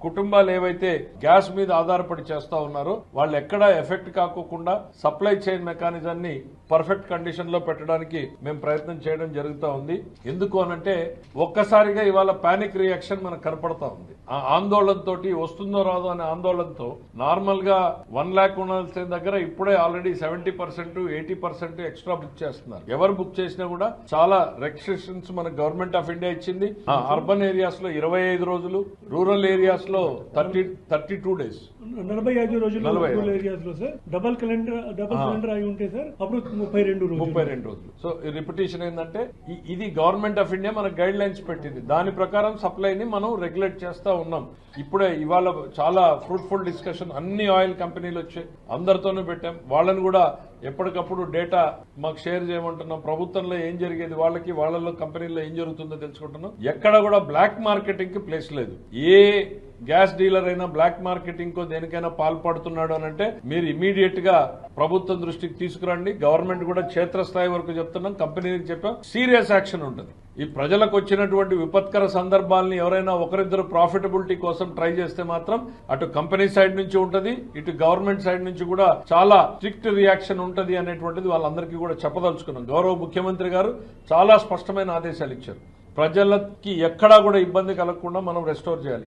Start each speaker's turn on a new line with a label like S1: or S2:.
S1: కుటుంబాలు ఏవైతే గ్యాస్ మీద ఆధారపడి చేస్తా ఉన్నారో వాళ్ళు ఎక్కడా ఎఫెక్ట్ కాకోకుండా సప్లై చైన్ మెకానిజాన్ని పర్ఫెక్ట్ కండిషన్ లో పెట్టడానికి మేము ప్రయత్నం చేయడం జరుగుతూ ఉంది. ఎందుకు అనంటే ఒక్కసారిగా ఇవాళ పానిక్ రియాక్షన్ మనకు కనపడతా ఉంది. ఆ ఆందోళనతో వస్తుందో రాదో అనే ఆందోళనతో నార్మల్ గా 1 लाख ఉండాల్సిన దగ్గర ఇప్పుడే ఆల్రెడీ 70%, 80% ఎక్స్ట్రా బుక్ చేస్తున్నారు. ఎవరు బుక్ చేసినా కూడా చాలా రెస్ట్రిక్షన్స్ మన గవర్నమెంట్ ఆఫ్ ఇండియా ఇచ్చింది. అర్బన్ ఏరియాస్ లో 25 రోజులు, రూరల్ ఏరియాస్ లో 32 డేస్,
S2: 45 రోజులు రూరల్ ఏరియాస్ లో సార్. డబల్ సిలిండర్ అయి ఉంటే సార్ అప్పుడు 32 రోజులు.
S1: సో రిపిటేషన్ ఏంటంటే ఇది గవర్నమెంట్ ఆఫ్ ఇండియా మనకు గైడ్ లైన్స్ పెట్టింది. దాని ప్రకారం సప్లైని మనం రెగ్యులేట్ చేస్తా ఉన్నాం. ఇప్పుడే ఇవాళ చాలా ఫ్రూట్ఫుల్ డిస్కషన్ అన్ని ఆయిల్ కంపెనీలు వచ్చాయి, అందరితోనూ పెట్టాం. వాళ్ళని కూడా ఎప్పటికప్పుడు డేటా మాకు షేర్ చేయమంటున్నాం. ప్రభుత్వంలో ఏం జరిగేది వాళ్ళకి, వాళ్ళలో కంపెనీల్లో ఏం జరుగుతుందో తెలుసుకుంటున్నాం. ఎక్కడ కూడా బ్లాక్ మార్కెటింగ్ కి ప్లేస్ లేదు. ఏ గ్యాస్ డీలర్ అయినా బ్లాక్ మార్కెటింగ్ కో దేనికైనా పాల్పడుతున్నాడు అనంటే మీరు ఇమీడియట్ గా ప్రభుత్వం దృష్టికి తీసుకురండి. గవర్నమెంట్ కూడా క్షేత్రస్థాయి వరకు చెప్తున్నాం, కంపెనీకి చెప్పాం, సీరియస్ యాక్షన్ ఉంటుంది. ఈ ప్రజలకు వచ్చినటువంటి విపత్కర సందర్భాలని ఎవరైనా ఒకరిద్దరు ప్రాఫిటబిలిటీ కోసం ట్రై చేస్తే మాత్రం అటు కంపెనీ సైడ్ నుంచి ఉంటది, ఇటు గవర్నమెంట్ సైడ్ నుంచి కూడా చాలా స్ట్రిక్ట్ రియాక్షన్ ఉంటది అనేటువంటిది వాళ్ళందరికీ కూడా చెప్పదలుచుకున్నాం. గౌరవ ముఖ్యమంత్రి గారు చాలా స్పష్టమైన ఆదేశాలు ఇచ్చారు. ప్రజలకి ఎక్కడా కూడా ఇబ్బంది కలగకుండా మనం రెస్టోర్ చేయాలి.